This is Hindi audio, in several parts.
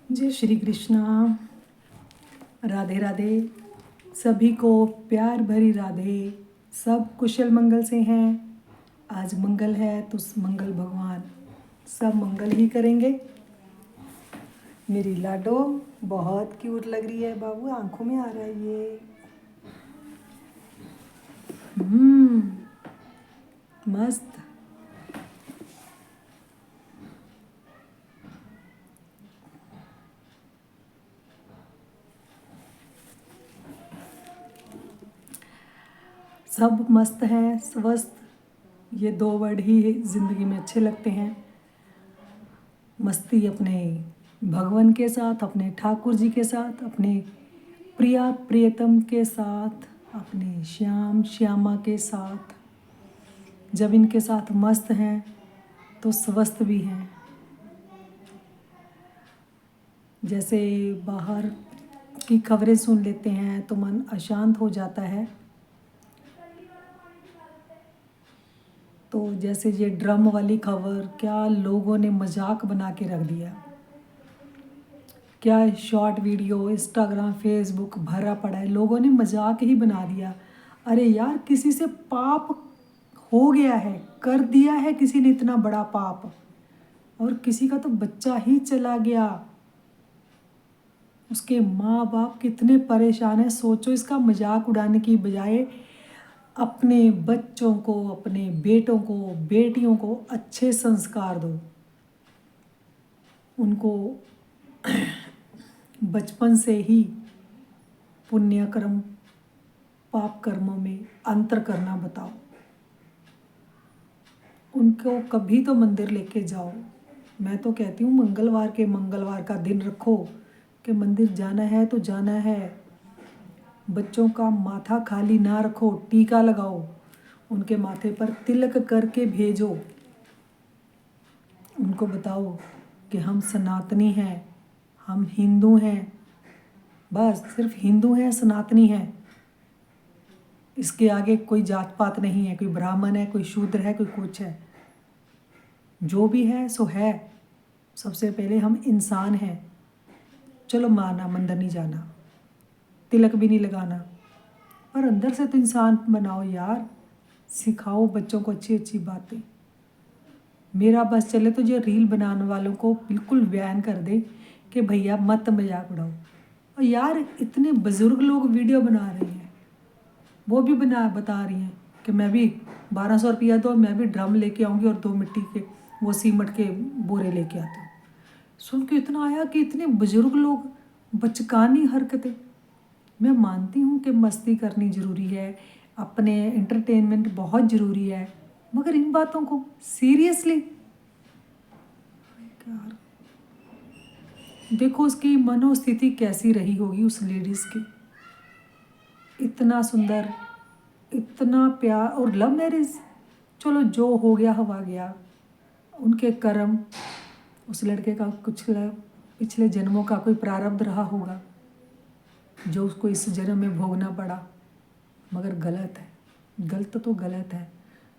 जय श्री कृष्णा। राधे राधे। सभी को प्यार भरी राधे। सब कुशल मंगल से हैं। आज मंगल है तो मंगल भगवान सब मंगल ही करेंगे। मेरी लाडो बहुत क्यूट लग रही है बाबू, आंखों में आ रहा है ये। मस्त। सब मस्त हैं, स्वस्थ। ये दो वर्ड ही ज़िंदगी में अच्छे लगते हैं। मस्ती अपने भगवान के साथ, अपने ठाकुर जी के साथ, अपने प्रिया प्रियतम के साथ, अपने श्याम श्यामा के साथ। जब इनके साथ मस्त हैं तो स्वस्थ भी हैं। जैसे बाहर की खबरें सुन लेते हैं तो मन अशांत हो जाता है। तो जैसे ये ड्रम वाली खबर, क्या लोगों ने मजाक बना के रख दिया। क्या शॉर्ट वीडियो इंस्टाग्राम फेसबुक भरा पड़ा है, लोगों ने मजाक ही बना दिया। अरे यार, किसी से पाप हो गया है, कर दिया है किसी ने इतना बड़ा पाप, और किसी का तो बच्चा ही चला गया। उसके माँ बाप कितने परेशान हैं। सोचो, इसका मजाक उड़ाने की बजाय अपने बच्चों को, अपने बेटों को, बेटियों को अच्छे संस्कार दो। उनको बचपन से ही पुण्य कर्म पाप कर्मों में अंतर करना बताओ। उनको कभी तो मंदिर लेके जाओ। मैं तो कहती हूँ मंगलवार का दिन रखो कि मंदिर जाना है तो जाना है। बच्चों का माथा खाली ना रखो, टीका लगाओ, उनके माथे पर तिलक करके भेजो। उनको बताओ कि हम सनातनी हैं, हम हिंदू हैं, बस सिर्फ हिंदू हैं, सनातनी हैं। इसके आगे कोई जात पात नहीं है, कोई ब्राह्मण है, कोई शूद्र है, कोई कुछ है। जो भी है सो है। सबसे पहले हम इंसान हैं। चलो माना मंदिर नहीं जाना, तिलक भी नहीं लगाना, पर अंदर से तो इंसान बनाओ यार। सिखाओ बच्चों को अच्छी अच्छी बातें। मेरा बस चले तो जो रील बनाने वालों को बिल्कुल बैन कर दे कि भैया मत मजाक उड़ाओ। और यार, इतने बुज़ुर्ग लोग वीडियो बना रहे हैं, वो भी बता रही हैं कि मैं भी 1200 रुपया दो, मैं भी ड्रम लेके आऊँगी और 2 मिट्टी के वो सीमट के बोरे लेके आती हूँ। सुन के इतना आया कि इतने बुज़ुर्ग लोग, बचकानी हरकतें। मैं मानती हूँ कि मस्ती करनी ज़रूरी है, अपने एंटरटेनमेंट बहुत ज़रूरी है, मगर इन बातों को सीरियसली यार, देखो उसकी मनोस्थिति कैसी रही होगी उस लेडीज़ की। इतना सुंदर, इतना प्यार, और लव मैरिज। चलो जो हो गया हवा गया, उनके कर्म। उस लड़के का कुछ पिछले जन्मों का कोई प्रारब्ध रहा होगा जो उसको इस जन्म में भोगना पड़ा। मगर गलत है, गलत तो गलत है।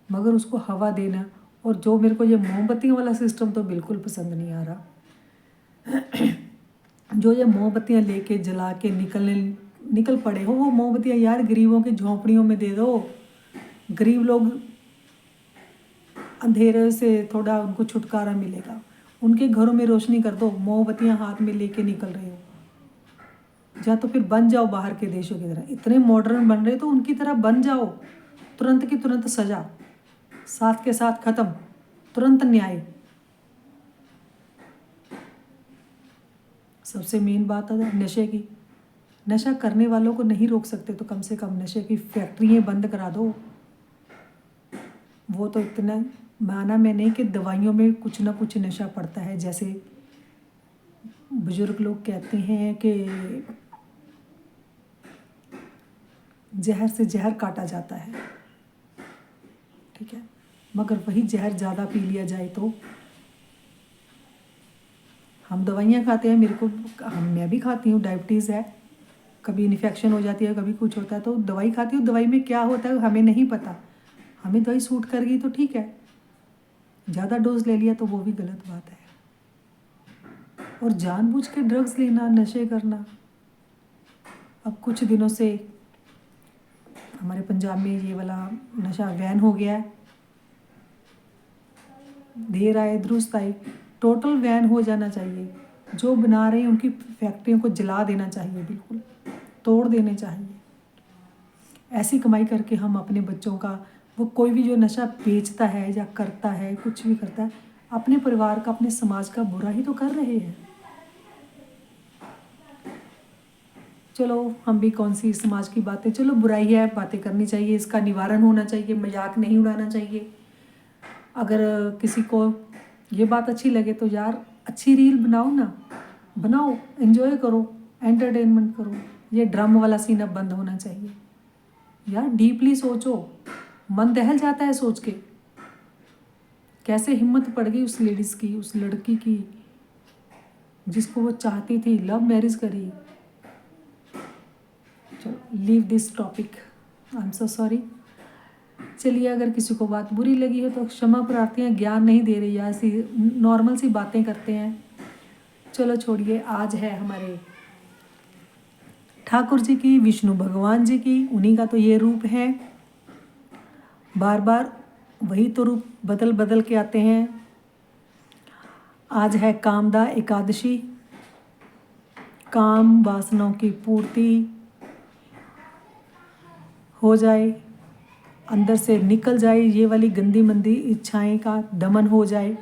मगर उसको हवा देना, और जो मेरे को ये मोमबत्तियों वाला सिस्टम तो बिल्कुल पसंद नहीं आ रहा। जो ये मोमबत्तियाँ लेके जला के निकल पड़े हो, वो मोमबत्तियाँ यार गरीबों की झोंपड़ियों में दे दो। गरीब लोग अंधेरे से थोड़ा उनको छुटकारा मिलेगा। उनके घरों में रोशनी कर दो। मोमबत्तियाँ हाथ में लेके निकल रहे हो, या तो फिर बन जाओ बाहर के देशों की तरह। इतने मॉडर्न बन रहे तो उनकी तरह बन जाओ। तुरंत की तुरंत सजा, साथ के साथ ख़त्म, तुरंत न्याय। सबसे मेन बात है नशे की। नशा करने वालों को नहीं रोक सकते तो कम से कम नशे की फैक्ट्रियाँ बंद करा दो। वो तो इतना माना मैंने कि दवाइयों में कुछ ना कुछ नशा पड़ता है। जैसे बुजुर्ग लोग कहते हैं कि जहर से जहर काटा जाता है, ठीक है, मगर वही जहर ज़्यादा पी लिया जाए तो। हम दवाइयाँ खाते हैं, मैं भी खाती हूँ, डायबिटीज़ है, कभी इन्फेक्शन हो जाती है, कभी कुछ होता है तो दवाई खाती हूँ। दवाई में क्या होता है हमें नहीं पता। हमें दवाई सूट कर गई तो ठीक है, ज़्यादा डोज ले लिया तो वो भी गलत बात है। और जानबूझ के ड्रग्स लेना, नशे करना। अब कुछ दिनों से हमारे पंजाब में ये वाला नशा बैन हो गया है, देर आए दुरुस्त आए, टोटल बैन हो जाना चाहिए। जो बना रहे हैं उनकी फैक्ट्रियों को जला देना चाहिए, बिल्कुल तोड़ देने चाहिए। ऐसी कमाई करके हम अपने बच्चों का, वो कोई भी जो नशा बेचता है या करता है, कुछ भी करता है, अपने परिवार का, अपने समाज का बुरा ही तो कर रहे हैं। चलो हम भी कौन सी समाज की बातें, चलो बुराई है, बातें करनी चाहिए, इसका निवारण होना चाहिए, मजाक नहीं उड़ाना चाहिए। अगर किसी को ये बात अच्छी लगे तो यार अच्छी रील बनाओ ना, बनाओ, एंजॉय करो, एंटरटेनमेंट करो। ये ड्रामा वाला सीन अब बंद होना चाहिए यार। डीपली सोचो, मन दहल जाता है सोच के। कैसे हिम्मत पड़ गई उस लेडीज़ की, उस लड़की की, जिसको वो चाहती थी, लव मैरिज करी। चलो leave this topic, I am so sorry. चलिए, अगर किसी को बात बुरी लगी हो तो क्षमा प्रार्थी हैं, ज्ञान नहीं दे रही है, ऐसी नॉर्मल सी बातें करते हैं। चलो छोड़िए, आज है हमारे ठाकुर जी की, विष्णु भगवान जी की, उन्हीं का तो ये रूप है। बार बार वही तो रूप बदल बदल के आते हैं। आज है कामदा एकादशी, काम वासनाओं की पूर्ति हो जाए, अंदर से निकल जाए, ये वाली गंदी मंदी इच्छाएं का दमन हो जाए,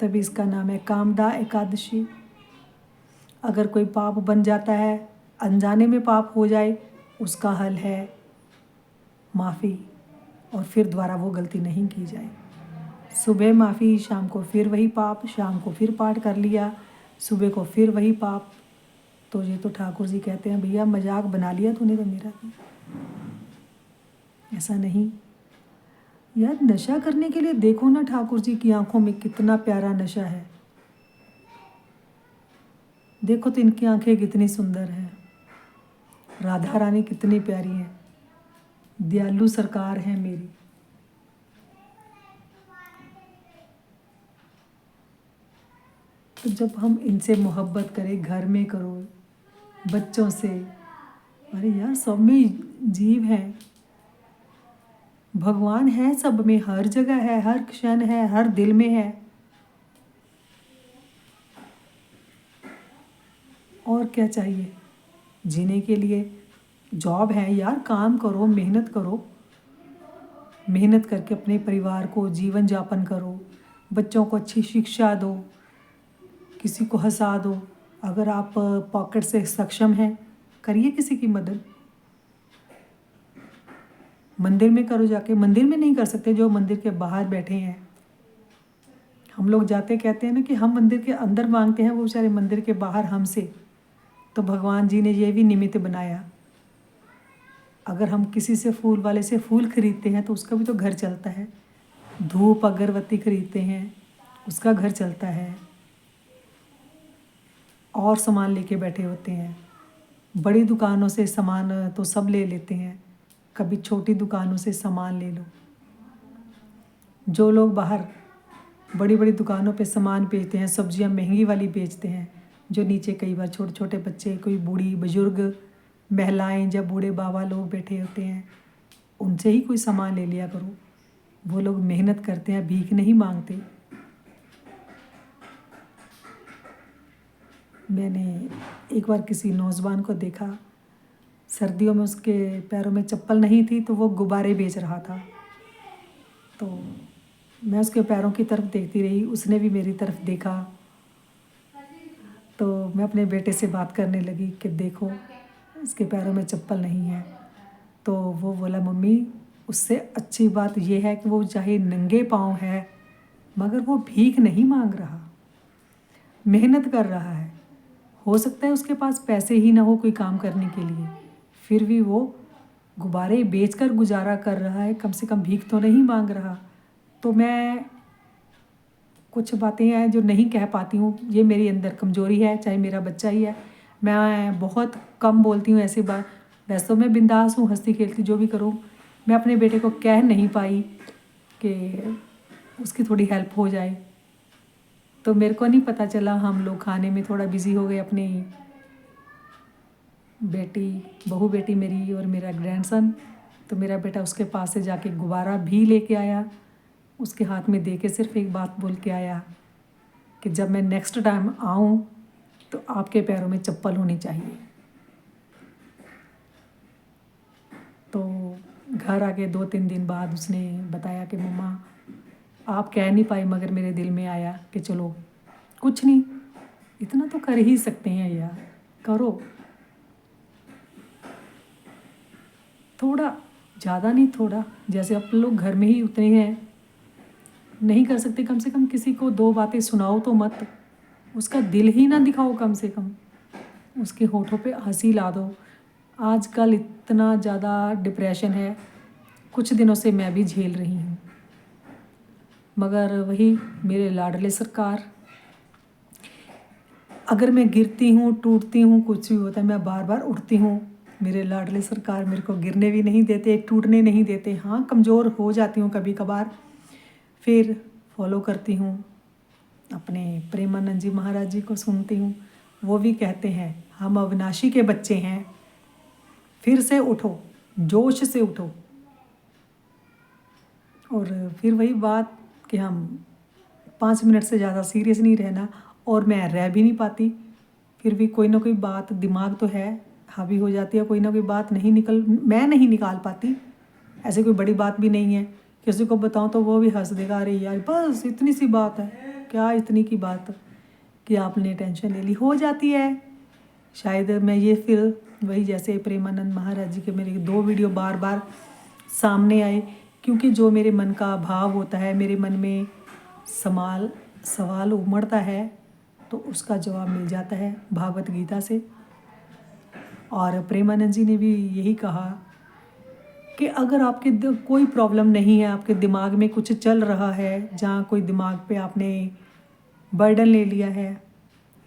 तभी इसका नाम है कामदा एकादशी। अगर कोई पाप बन जाता है, अनजाने में पाप हो जाए, उसका हल है माफ़ी, और फिर दोबारा वो गलती नहीं की जाए। सुबह माफ़ी, शाम को फिर वही पाप, शाम को फिर पाठ कर लिया, सुबह को फिर वही पाप। तो ये तो ठाकुर जी कहते हैं, भैया मजाक बना लिया तूने तो मेरा भी। ऐसा नहीं यार, नशा करने के लिए देखो ना, ठाकुर जी की आंखों में कितना प्यारा नशा है। देखो तो इनकी आंखें कितनी सुंदर हैं, राधा रानी कितनी प्यारी हैं, दयालु सरकार है मेरी। तो जब हम इनसे मोहब्बत करें, घर में करो, बच्चों से, अरे यार सब में जीव है, भगवान है सब में, हर जगह है, हर क्षण है, हर दिल में है। और क्या चाहिए जीने के लिए? जॉब है यार, काम करो, मेहनत करो, मेहनत करके अपने परिवार को जीवन यापन करो, बच्चों को अच्छी शिक्षा दो, किसी को हंसा दो। अगर आप पॉकेट से सक्षम हैं, करिए किसी की मदद। मंदिर में करो जाके, मंदिर में नहीं कर सकते जो मंदिर के बाहर बैठे हैं। हम लोग जाते कहते हैं ना कि हम मंदिर के अंदर मांगते हैं, वो बेचारे मंदिर के बाहर हमसे। तो भगवान जी ने ये भी निमित्त बनाया, अगर हम किसी से फूल वाले से फूल खरीदते हैं तो उसका भी तो घर चलता है। धूप अगरबत्ती खरीदते हैं, उसका घर चलता है। और सामान लेके बैठे होते हैं, बड़ी दुकानों से सामान तो सब ले लेते हैं, कभी छोटी दुकानों से सामान ले लो। जो लोग बाहर बड़ी बड़ी दुकानों पे सामान बेचते हैं, सब्जियां महंगी वाली बेचते हैं, जो नीचे कई बार छोटे छोटे बच्चे, कोई बूढ़ी बुजुर्ग, महिलाएं, जब बूढ़े बाबा लोग बैठे होते हैं, उनसे ही कोई सामान ले लिया करो। वो लोग मेहनत करते हैं, भीख नहीं मांगते। मैंने एक बार किसी नौजवान को देखा, सर्दियों में उसके पैरों में चप्पल नहीं थी तो वो गुब्बारे बेच रहा था। तो मैं उसके पैरों की तरफ देखती रही, उसने भी मेरी तरफ देखा। तो मैं अपने बेटे से बात करने लगी कि देखो इसके पैरों में चप्पल नहीं है। तो वो बोला, मम्मी उससे अच्छी बात यह है कि वो चाहे नंगे पाँव है, मगर वो भीख नहीं मांग रहा, मेहनत कर रहा है। हो सकता है उसके पास पैसे ही ना हो कोई काम करने के लिए, फिर भी वो गुब्बारे बेचकर गुजारा कर रहा है, कम से कम भीख तो नहीं मांग रहा। तो मैं कुछ बातें हैं जो नहीं कह पाती हूँ, ये मेरी अंदर कमज़ोरी है, चाहे मेरा बच्चा ही है। मैं बहुत कम बोलती हूँ ऐसी बात, वैसे तो मैं बिंदास हूँ, हंसती खेलती जो भी करूँ। मैं अपने बेटे को कह नहीं पाई कि उसकी थोड़ी हेल्प हो जाए। तो मेरे को नहीं पता चला, हम लोग खाने में थोड़ा बिज़ी हो गए। अपनी बहू बेटी मेरी और मेरा ग्रैंडसन, तो मेरा बेटा उसके पास से जाके गुब्बारा भी लेके आया, उसके हाथ में दे के सिर्फ एक बात बोल के आया कि जब मैं नेक्स्ट टाइम आऊँ तो आपके पैरों में चप्पल होनी चाहिए। तो घर आके 2-3 दिन बाद उसने बताया कि मम्मा आप कह नहीं पाई, मगर मेरे दिल में आया कि चलो कुछ नहीं, इतना तो कर ही सकते हैं यार, करो थोड़ा, ज़्यादा नहीं थोड़ा। जैसे आप लोग घर में ही उतने हैं, नहीं कर सकते, कम से कम किसी को 2 बातें सुनाओ तो मत, उसका दिल ही ना दिखाओ, कम से कम उसके होठों पे हंसी ला दो। आजकल इतना ज़्यादा डिप्रेशन है, कुछ दिनों से मैं भी झेल रही हूँ, मगर वही मेरे लाडले सरकार, अगर मैं गिरती हूँ, टूटती हूँ, कुछ भी होता है, मैं बार बार उठती हूँ। मेरे लाडले सरकार मेरे को गिरने भी नहीं देते, टूटने नहीं देते। हाँ, कमज़ोर हो जाती हूँ कभी कभार, फिर फॉलो करती हूँ अपने प्रेमानंद जी महाराज जी को, सुनती हूँ। वो भी कहते हैं हम अविनाशी के बच्चे हैं, फिर से उठो, जोश से उठो। और फिर वही बात कि हम 5 मिनट से ज़्यादा सीरियस नहीं रहना, और मैं रह भी नहीं पाती, फिर भी कोई ना कोई बात, दिमाग तो है, हावी हो जाती है, कोई ना कोई बात मैं नहीं निकाल पाती। ऐसे कोई बड़ी बात भी नहीं है, किसी को बताऊं तो वो भी हंस देगा, अरे यार बस इतनी सी बात है, क्या इतनी की बात कि आपने टेंशन ले ली, हो जाती है। शायद मैं ये फिर वही, जैसे प्रेमानंद महाराज जी के मेरे 2 वीडियो बार बार सामने आए, क्योंकि जो मेरे मन का भाव होता है, मेरे मन में सवाल उमड़ता है, तो उसका जवाब मिल जाता है भागवत गीता से। और प्रेमानंद जी ने भी यही कहा कि अगर आपके कोई प्रॉब्लम नहीं है, आपके दिमाग में कुछ चल रहा है, जहाँ कोई दिमाग पे आपने बर्डन ले लिया है,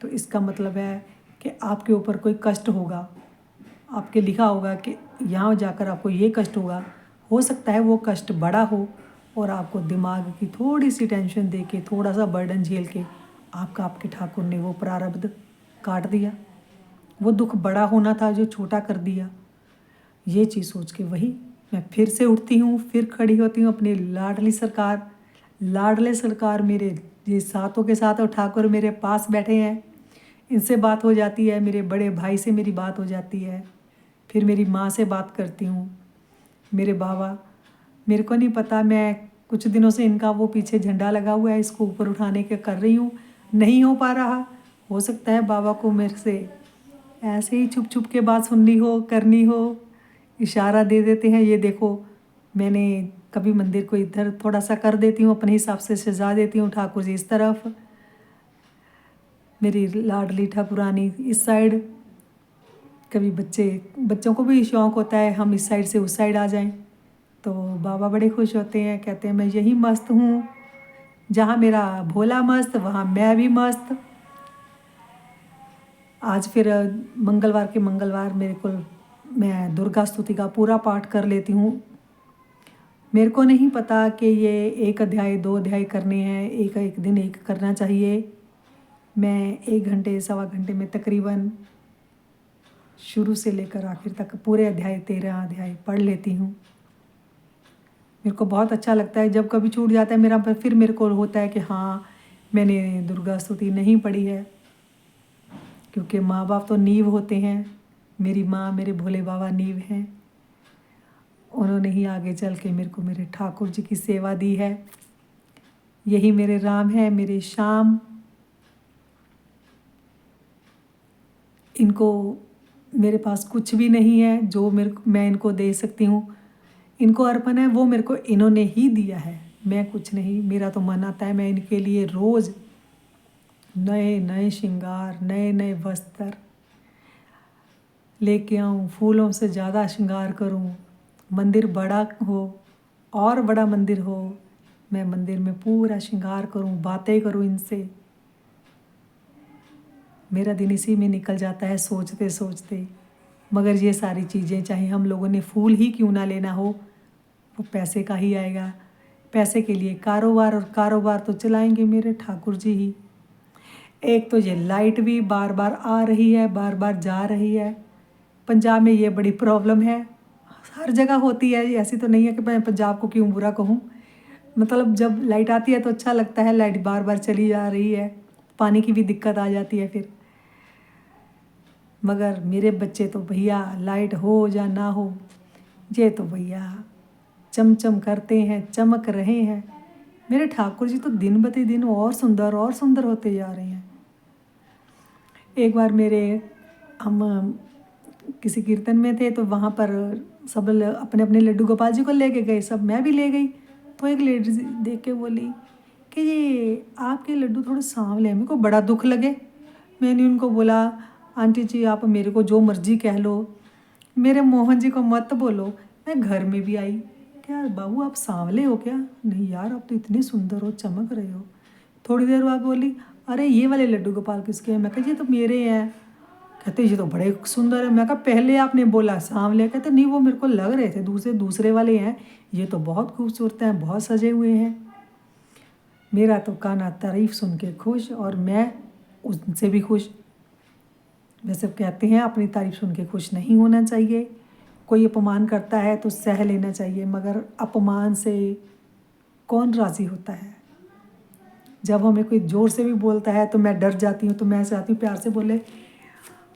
तो इसका मतलब है कि आपके ऊपर कोई कष्ट होगा, आपके लिखा होगा कि यहाँ जाकर आपको ये कष्ट होगा। हो सकता है वो कष्ट बड़ा हो, और आपको दिमाग की थोड़ी सी टेंशन दे के, थोड़ा सा बर्डन झेल के आपके ठाकुर ने वो प्रारब्ध काट दिया, वो दुख बड़ा होना था जो छोटा कर दिया। ये चीज़ सोच के वही मैं फिर से उठती हूँ, फिर खड़ी होती हूँ। अपनी लाडले सरकार मेरे ये सातों के साथ, और ठाकुर मेरे पास बैठे हैं, इनसे बात हो जाती है, मेरे बड़े भाई से मेरी बात हो जाती है, फिर मेरी माँ से बात करती हूँ, मेरे बाबा, मेरे को नहीं पता, मैं कुछ दिनों से इनका वो पीछे झंडा लगा हुआ है, इसको ऊपर उठाने के कर रही हूँ, नहीं हो पा रहा। हो सकता है बाबा को मेरे से ऐसे ही छुप छुप के बात सुननी हो, करनी हो, इशारा दे देते हैं, ये देखो मैंने कभी मंदिर को इधर थोड़ा सा कर देती हूँ, अपने हिसाब से सजा देती हूँ, ठाकुर जी इस तरफ, मेरी लाडली ठाकुरानी इस साइड। कभी बच्चों को भी शौक़ होता है हम इस साइड से उस साइड आ जाएं, तो बाबा बड़े खुश होते हैं, कहते हैं मैं यही मस्त हूँ, जहाँ मेरा भोला मस्त वहाँ मैं भी मस्त। आज फिर मंगलवार मेरे को, मैं दुर्गा स्तुति का पूरा पाठ कर लेती हूँ। मेरे को नहीं पता कि ये 1 अध्याय 2 अध्याय करने हैं, एक दिन एक करना चाहिए। मैं 1 घंटे 1.25 घंटे में तकरीबन शुरू से लेकर आखिर तक पूरे 13 अध्याय पढ़ लेती हूँ। मेरे को बहुत अच्छा लगता है, जब कभी छूट जाता है मेरा, फिर मेरे को होता है कि हाँ मैंने दुर्गा स्तुति नहीं पढ़ी है, क्योंकि माँ बाप तो नींव होते हैं, मेरी माँ मेरे भोले बाबा नींव हैं, उन्होंने ही आगे चल के मेरे को मेरे ठाकुर जी की सेवा दी है। यही मेरे राम है, मेरे श्याम, इनको मेरे पास कुछ भी नहीं है जो मैं इनको दे सकती हूँ, इनको अर्पण है, वो मेरे को इन्होंने ही दिया है, मैं कुछ नहीं। मेरा तो मन आता है मैं इनके लिए रोज़ नए नए श्रृंगार, नए नए वस्त्र लेके आऊँ, फूलों से ज़्यादा श्रृंगार करूँ, मंदिर बड़ा हो और बड़ा मंदिर हो, मैं मंदिर में पूरा श्रृंगार करूँ, बातें करूँ इनसे। मेरा दिन इसी में निकल जाता है सोचते सोचते। मगर ये सारी चीज़ें चाहे हम लोगों ने फूल ही क्यों ना लेना हो, वो पैसे का ही आएगा। पैसे के लिए कारोबार, और कारोबार तो चलाएंगे मेरे ठाकुर जी ही। एक तो ये लाइट भी बार बार आ रही है, बार बार जा रही है। पंजाब में ये बड़ी प्रॉब्लम है, हर जगह होती है, ऐसी तो नहीं है कि मैं पंजाब को क्यों बुरा कहूँ। मतलब जब लाइट आती है तो अच्छा लगता है, लाइट बार बार चली जा रही है, पानी की भी दिक्कत आ जाती है फिर। मगर मेरे बच्चे तो भैया लाइट हो या ना हो, ये तो भैया चमचम करते हैं, चमक रहे हैं। मेरे ठाकुर जी तो दिन ब दिन और सुंदर होते जा रहे हैं। एक बार हम किसी कीर्तन में थे, तो वहाँ पर सब अपने अपने लड्डू गोपाल जी को लेके गए, सब मैं भी ले गई। तो एक लेडीज देख के बोली कि ये आपके लड्डू थोड़े सांवले हैं। मेरे को बड़ा दुख लगे। मैंने उनको बोला, आंटी जी आप मेरे को जो मर्जी कह लो, मेरे मोहन जी को मत बोलो। मैं घर में भी आई, क्या बाबू आप सांवले हो क्या? नहीं यार, आप तो इतने सुंदर हो, चमक रहे हो। थोड़ी देर बाद बोली, अरे ये वाले लड्डू गोपाल किसके हैं? मैं कहा ये तो मेरे हैं। कहते ये तो बड़े सुंदर है। मैं कहा पहले आपने बोला सांवले। कहते नहीं, वो मेरे को लग रहे थे दूसरे वाले हैं, ये तो बहुत खूबसूरत हैं, बहुत सजे हुए हैं। मेरा तो काना तारीफ सुन के खुश, और मैं उनसे भी खुश। वैसे कहते हैं अपनी तारीफ सुन के खुश नहीं होना चाहिए, कोई अपमान करता है तो सह लेना चाहिए, मगर अपमान से कौन राज़ी होता है? जब हमें कोई ज़ोर से भी बोलता है तो मैं डर जाती हूँ, तो मैं चाहती हूँ प्यार से बोले।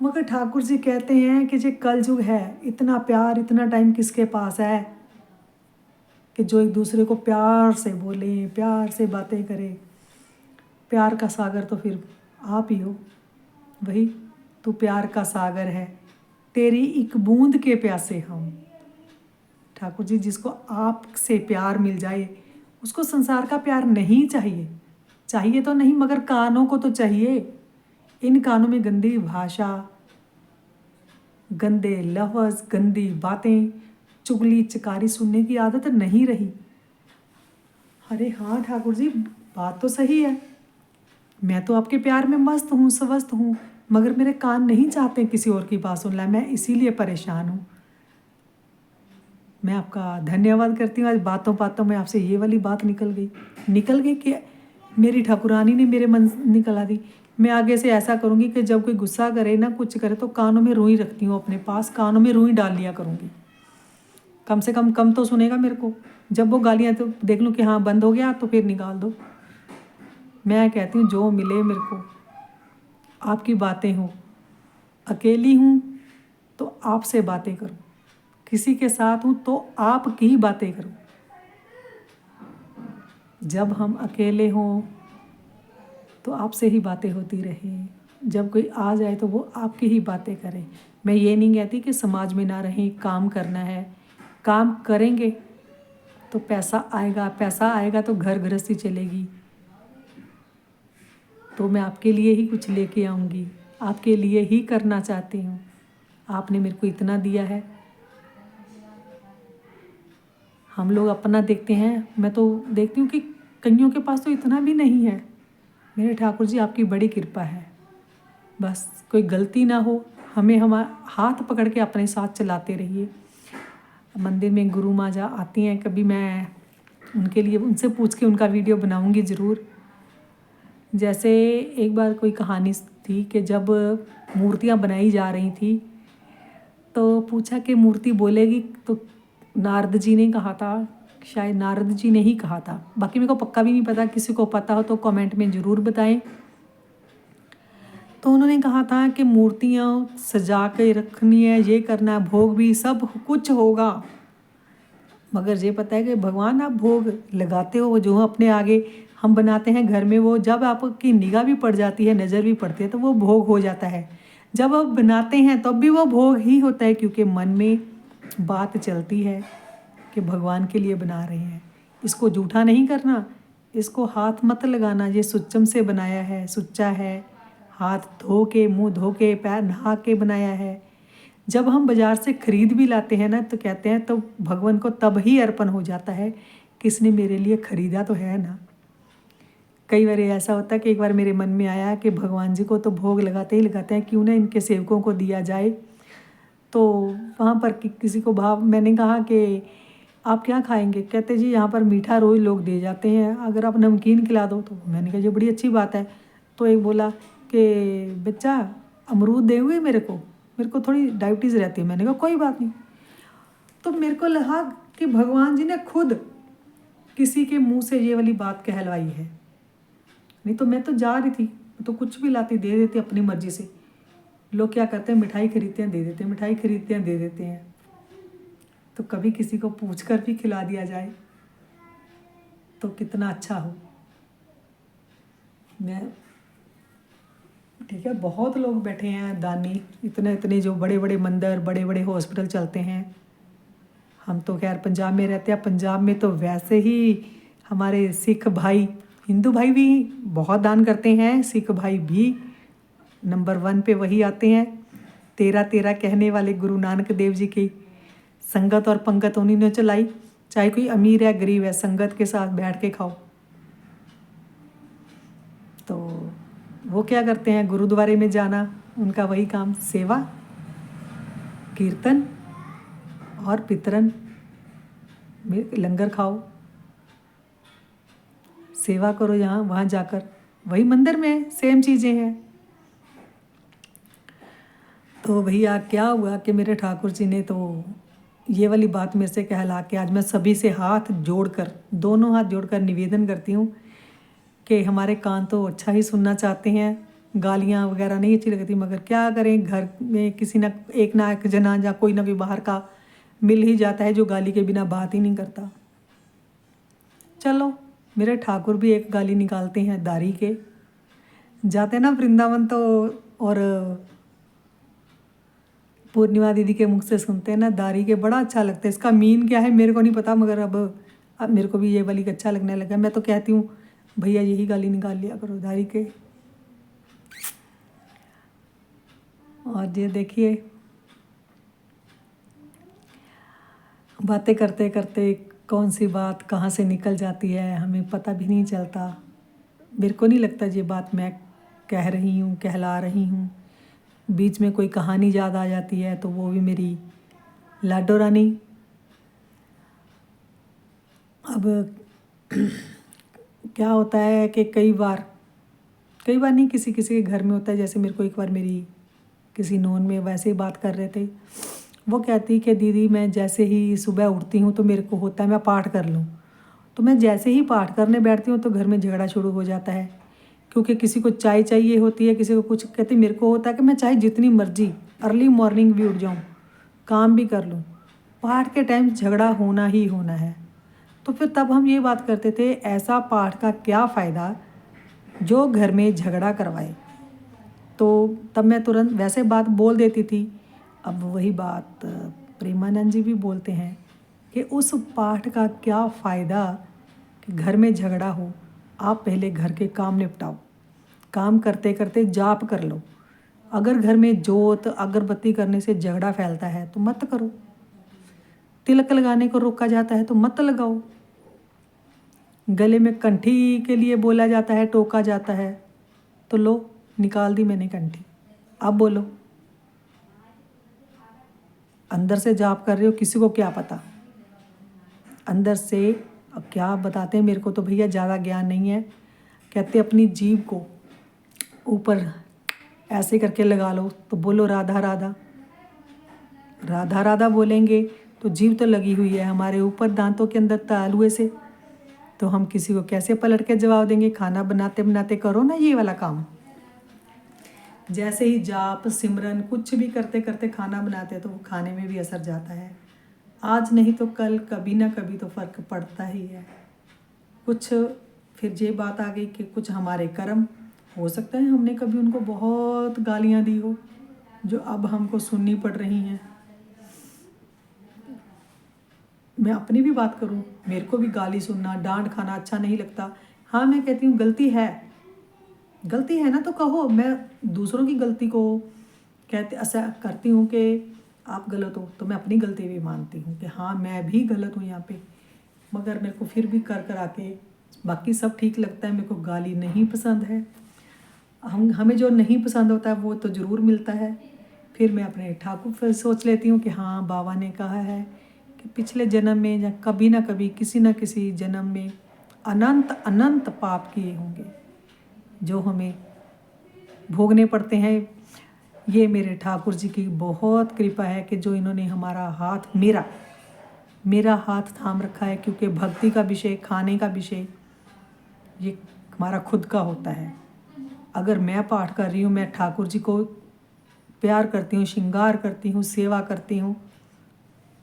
मगर ठाकुर जी कहते हैं कि जो कलयुग है, इतना प्यार इतना टाइम किसके पास है कि जो एक दूसरे को प्यार से बोले, प्यार से बातें करें। प्यार का सागर तो फिर आप ही हो। वही तू प्यार का सागर है, तेरी एक बूंद के प्यासे हम। ठाकुर जी, जिसको आपसे प्यार मिल जाए उसको संसार का प्यार नहीं चाहिए। चाहिए तो नहीं, मगर कानों को तो चाहिए। इन कानों में गंदी भाषा, गंदे लफ्ज़, गंदी बातें, चुगली चकारी सुनने की आदत नहीं रही। अरे हाँ ठाकुर जी, बात तो सही है, मैं तो आपके प्यार में मस्त हूँ, स्वस्थ हूँ, मगर मेरे कान नहीं चाहते किसी और की बात सुनना। मैं इसीलिए परेशान हूँ। मैं आपका धन्यवाद करती हूँ, आज बातों बातों में आपसे ये वाली बात निकल गई कि मेरी ठाकुरानी ने मेरे मन निकला दी। मैं आगे से ऐसा करूँगी कि जब कोई गुस्सा करे ना, कुछ करे, तो कानों में रुई रखती हूँ अपने पास, कानों में रुई डाल लिया करूँगी। कम से कम तो सुनेगा मेरे को। जब वो गालियाँ तो देख लूँ कि हाँ बंद हो गया, तो फिर निकाल दो। मैं कहती हूँ जो मिले मेरे को, आपकी बातें हो। अकेली हूँ तो आपसे बातें करूँ, किसी के साथ हूँ तो आपकी बातें करूँ। जब हम अकेले हों तो आपसे ही बातें होती रहें, जब कोई आ जाए तो वो आपकी ही बातें करें। मैं ये नहीं कहती कि समाज में ना रहें, काम करना है, काम करेंगे तो पैसा आएगा तो घर गृहस्थी चलेगी। तो मैं आपके लिए ही कुछ लेके आऊँगी, आपके लिए ही करना चाहती हूँ। आपने मेरे को इतना दिया है। हम लोग अपना देखते हैं, मैं तो देखती हूँ कि कईयों के पास तो इतना भी नहीं है। मेरे ठाकुर जी आपकी बड़ी कृपा है। बस कोई गलती ना हो, हमें हाथ पकड़ के अपने साथ चलाते रहिए। मंदिर में गुरु माँ जा आती हैं कभी, मैं उनके लिए उनसे पूछ के उनका वीडियो बनाऊंगी ज़रूर। जैसे एक बार कोई कहानी थी कि जब मूर्तियाँ बनाई जा रही थी तो पूछा कि मूर्ति बोलेगी, तो नारद जी ने कहा था, शायद नारद जी ने ही कहा था, बाकी मेरे को पक्का भी नहीं पता, किसी को पता हो तो कमेंट में ज़रूर बताएं। तो उन्होंने कहा था कि मूर्तियाँ सजा के रखनी है, ये करना है, भोग भी सब कुछ होगा, मगर ये पता है कि भगवान आप भोग लगाते हो, जो अपने आगे हम बनाते हैं घर में, वो जब आपकी निगाह भी पड़ जाती है, नज़र भी पड़ती है, तो वो भोग हो जाता है। जब आप बनाते हैं तब भी वो भोग ही होता है, क्योंकि मन में बात चलती है कि भगवान के लिए बना रहे हैं। इसको जूठा नहीं करना, इसको हाथ मत लगाना, ये सुच्चम से बनाया है, सुच्चा है, हाथ धो के, मुँह धो के, पैर नहा के बनाया है। जब हम बाज़ार से ख़रीद भी लाते हैं ना, तो कहते हैं तो भगवान को तब ही अर्पण हो जाता है कि इसने मेरे लिए ख़रीदा तो है ना। कई बार ऐसा होता है कि एक बार मेरे मन में आया कि भगवान जी को तो भोग लगाते ही लगाते हैं, क्यों ना इनके सेवकों को दिया जाए। तो वहाँ पर किसी को मैंने कहा कि आप क्या खाएंगे? कहते जी यहाँ पर मीठा रोज़ लोग दे जाते हैं, अगर आप नमकीन खिला दो। तो मैंने कहा ये बड़ी अच्छी बात है। तो एक बोला कि बच्चा अमरूद देंगे मेरे को थोड़ी डायबिटीज़ रहती है। मैंने कहा कोई बात नहीं। तो मेरे को लगा कि भगवान जी ने खुद किसी के मुंह से ये वाली बात कहलवाई है। नहीं तो मैं तो जा रही थी, तो कुछ भी लाती दे देती अपनी मर्जी से। लोग क्या करते हैं, मिठाई खरीदते हैं दे देते हैं, मिठाई खरीदते हैं दे देते हैं। तो कभी किसी को पूछ कर भी खिला दिया जाए तो कितना अच्छा हो। मैं ठीक है, बहुत लोग बैठे हैं दानी, इतने इतने जो बड़े बड़े मंदिर, बड़े बड़े हॉस्पिटल चलते हैं। हम तो खैर पंजाब में रहते हैं। पंजाब में तो वैसे ही हमारे सिख भाई, हिंदू भाई भी बहुत दान करते हैं, सिख भाई भी नंबर 1 पे वही आते हैं। 13 कहने वाले गुरु नानक देव जी की संगत और पंगत उन्हीं ने चलाई। चाहे कोई अमीर है गरीब है, संगत के साथ बैठ के खाओ। तो वो क्या करते हैं, गुरुद्वारे में जाना उनका वही काम, सेवा, कीर्तन और पितरन में लंगर खाओ, सेवा करो यहाँ वहाँ जाकर। वही मंदिर में सेम चीज़ें हैं। तो भैया क्या हुआ कि मेरे ठाकुर जी ने तो ये वाली बात मेरे से कहला के आज मैं सभी से हाथ जोड़कर, दोनों हाथ जोड़कर निवेदन करती हूँ कि हमारे कान तो अच्छा ही सुनना चाहते हैं, गालियाँ वगैरह नहीं अच्छी लगती, मगर क्या करें, घर में किसी ना एक जना या कोई ना कोई बाहर का मिल ही जाता है जो गाली के बिना बात ही नहीं करता। चलो मेरे ठाकुर भी एक गाली निकालते हैं दारी के। जाते ना वृंदावन तो, और पूर्णिमा दीदी के मुख से सुनते हैं ना दारी के, बड़ा अच्छा लगता है। इसका मीन क्या है मेरे को नहीं पता, मगर अब मेरे को भी ये वाली अच्छा लगने लगा। मैं तो कहती हूँ भैया यही गाली निकाल लिया करो दारी के। और ये देखिए बातें करते करते कौन सी बात कहाँ से निकल जाती है हमें पता भी नहीं चलता। मेरे को नहीं लगता ये बात मैं कह रही हूँ, कहला रही हूँ। बीच में कोई कहानी याद आ जाती है तो वो भी मेरी लाडो रानी। अब क्या होता है कि कई बार नहीं, किसी किसी के घर में होता है। जैसे मेरे को एक बार मेरी किसी नोन में वैसे ही बात कर रहे थे, वो कहती कि दीदी मैं जैसे ही सुबह उठती हूँ तो मेरे को होता है मैं पाठ कर लूँ। तो मैं जैसे ही पाठ करने बैठती हूँ तो घर में झगड़ा शुरू हो जाता है, क्योंकि किसी को चाय चाहिए होती है, किसी को कुछ। कहती मेरे को होता है कि मैं चाहे जितनी मर्जी अर्ली मॉर्निंग भी उठ जाऊँ, काम भी कर लूँ, पाठ के टाइम झगड़ा होना ही होना है। तो फिर तब हम ये बात करते थे ऐसा पाठ का क्या फ़ायदा जो घर में झगड़ा करवाए। तो तब मैं तुरंत वैसे बात बोल देती थी। अब वही बात प्रेमानंद जी भी बोलते हैं कि उस पाठ का क्या फ़ायदा कि घर में झगड़ा हो। आप पहले घर के काम निपटाओ, काम करते करते जाप कर लो। अगर घर में जोत अगरबत्ती करने से झगड़ा फैलता है तो मत करो। तिलक लगाने को रोका जाता है तो मत लगाओ। गले में कंठी के लिए बोला जाता है, टोका जाता है, तो लो निकाल दी मैंने कंठी। अब बोलो, अंदर से जाप कर रहे हो, किसी को क्या पता अंदर से। अब क्या बताते हैं, मेरे को तो भैया ज़्यादा ज्ञान नहीं है। कहते अपनी जीभ को ऊपर ऐसे करके लगा लो तो बोलो राधा राधा। राधा राधा बोलेंगे तो जीभ तो लगी हुई है हमारे ऊपर दांतों के अंदर तालुए से, तो हम किसी को कैसे पलट के जवाब देंगे। खाना बनाते बनाते करो ना ये वाला काम। जैसे ही जाप सिमरन कुछ भी करते करते खाना बनाते तो वो खाने में भी असर जाता है। आज नहीं तो कल कभी ना कभी तो फ़र्क पड़ता ही है। कुछ फिर ये बात आ गई कि कुछ हमारे कर्म, हो सकता है हमने कभी उनको बहुत गालियाँ दी हो जो अब हमको सुननी पड़ रही हैं। मैं अपनी भी बात करूं, मेरे को भी गाली सुनना डांट खाना अच्छा नहीं लगता। हाँ मैं कहती हूँ गलती है ना तो कहो। मैं दूसरों की गलती को कहते ऐसा करती हूँ कि आप गलत हो, तो मैं अपनी गलती भी मानती हूँ कि हाँ मैं भी गलत हूँ यहाँ पे। मगर मेरे को फिर भी कर आके बाकी सब ठीक लगता है। मेरे को गाली नहीं पसंद है। हमें जो नहीं पसंद होता है वो तो ज़रूर मिलता है। फिर मैं अपने ठाकुर फिर सोच लेती हूँ कि हाँ बाबा ने कहा है कि पिछले जन्म में या कभी ना कभी किसी न किसी जन्म में अनंत अनंत पाप किए होंगे जो हमें भोगने पड़ते हैं। ये मेरे ठाकुर जी की बहुत कृपा है कि जो इन्होंने हमारा हाथ, मेरा हाथ थाम रखा है, क्योंकि भक्ति का विषय, खाने का विषय ये हमारा खुद का होता है। अगर मैं पाठ कर रही हूँ, मैं ठाकुर जी को प्यार करती हूँ, श्रृंगार करती हूँ, सेवा करती हूँ,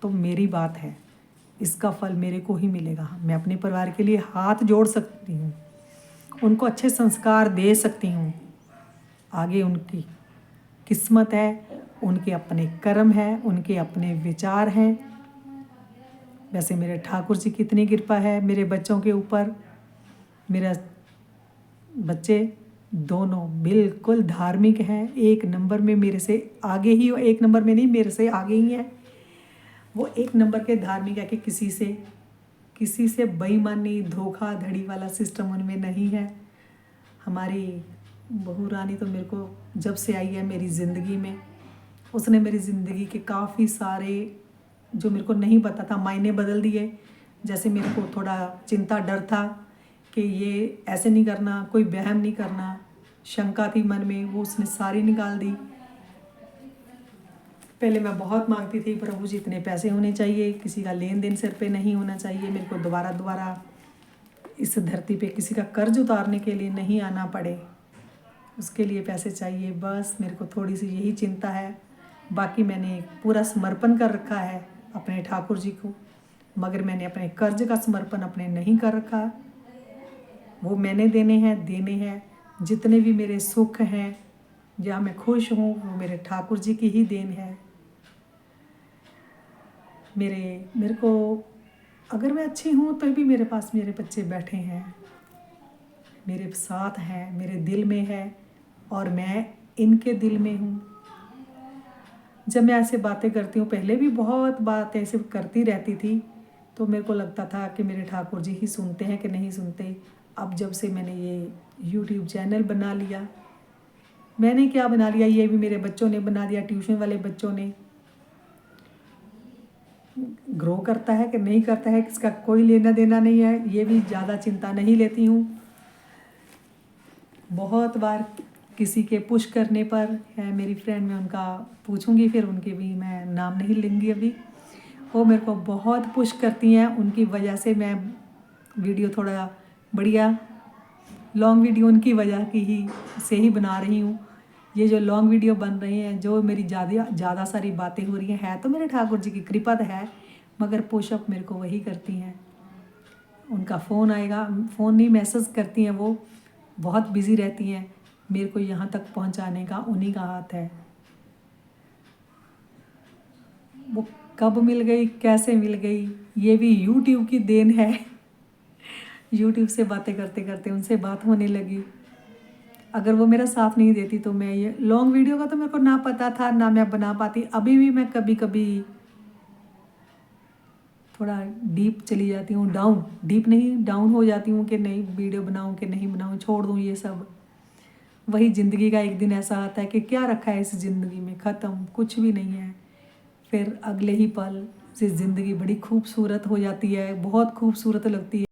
तो मेरी बात है, इसका फल मेरे को ही मिलेगा। मैं अपने परिवार के लिए हाथ जोड़ सकती हूँ, उनको अच्छे संस्कार दे सकती हूँ। आगे उनकी किस्मत है, उनके अपने कर्म है, उनके अपने विचार हैं। वैसे मेरे ठाकुर जी की इतनी कृपा है मेरे बच्चों के ऊपर। मेरा बच्चे दोनों बिल्कुल धार्मिक हैं, एक नंबर में मेरे से आगे ही, एक नंबर में नहीं, मेरे से आगे ही हैं। वो एक नंबर के धार्मिक है कि किसी से बेईमानी, धोखाधड़ी वाला सिस्टम उनमें नहीं है। हमारी बहू रानी तो मेरे को जब से आई है मेरी ज़िंदगी में, उसने मेरी ज़िंदगी के काफ़ी सारे जो मेरे को नहीं पता था मायने बदल दिए। जैसे मेरे को थोड़ा चिंता, डर था कि ये ऐसे नहीं करना, कोई वहम नहीं करना, शंका थी मन में, वो उसने सारी निकाल दी। पहले मैं बहुत मांगती थी, प्रभु जी इतने पैसे होने चाहिए, किसी का लेन देन सिर पे नहीं होना चाहिए, मेरे को दोबारा इस धरती पे किसी का कर्ज उतारने के लिए नहीं आना पड़े, उसके लिए पैसे चाहिए। बस मेरे को थोड़ी सी यही चिंता है। बाकी मैंने पूरा समर्पण कर रखा है अपने ठाकुर जी को, मगर मैंने अपने कर्ज का समर्पण अपने नहीं कर रखा। वो मैंने देने हैं। जितने भी मेरे सुख हैं, जहाँ मैं खुश हूँ, वो मेरे ठाकुर जी की ही देन है। मेरे को अगर मैं अच्छी हूँ तो भी मेरे पास मेरे बच्चे बैठे हैं, मेरे साथ हैं, मेरे दिल में है, और मैं इनके दिल में हूँ। जब मैं ऐसे बातें करती हूँ, पहले भी बहुत बात ऐसे करती रहती थी, तो मेरे को लगता था कि मेरे ठाकुर जी ही सुनते हैं कि नहीं सुनते। अब जब से मैंने ये YouTube चैनल बना लिया, मैंने क्या बना लिया, ये भी मेरे बच्चों ने बना दिया, ट्यूशन वाले बच्चों ने। ग्रो करता है कि नहीं करता है, इसका कोई लेना देना नहीं है, ये भी ज़्यादा चिंता नहीं लेती हूँ। बहुत बार किसी के पुश करने पर है मेरी फ्रेंड, मैं उनका पूछूंगी, फिर उनके भी मैं नाम नहीं लूँगी अभी, वो मेरे को बहुत पुश करती हैं। उनकी वजह से मैं वीडियो थोड़ा बढ़िया लॉन्ग वीडियो उनकी वजह की ही से ही बना रही हूँ। ये जो लॉन्ग वीडियो बन रही हैं, जो मेरी ज़्यादा सारी बातें हो रही हैं, है तो मेरे ठाकुर जी की कृपा तो है, मगर पुशअप मेरे को वही करती हैं। उनका फ़ोन आएगा, फ़ोन नहीं, मैसेज करती हैं, वो बहुत बिज़ी रहती हैं, मेरे को यहाँ तक पहुँचाने का उन्हीं का हाथ है। वो कब मिल गई, कैसे मिल गई, ये भी YouTube की देन है। YouTube से बातें करते करते उनसे बात होने लगी। अगर वो मेरा साथ नहीं देती तो मैं ये लॉन्ग वीडियो का तो मेरे को ना पता था, ना मैं बना पाती। अभी भी मैं कभी कभी थोड़ा डीप चली जाती हूँ, डीप नहीं, डाउन हो जाती हूँ कि नहीं वीडियो बनाऊँ कि नहीं बनाऊँ, छोड़ दूँ ये सब। वही ज़िंदगी का एक दिन ऐसा आता है कि क्या रखा है इस ज़िंदगी में, ख़त्म, कुछ भी नहीं है। फिर अगले ही पल से ज़िंदगी बड़ी खूबसूरत हो जाती है, बहुत खूबसूरत लगती है।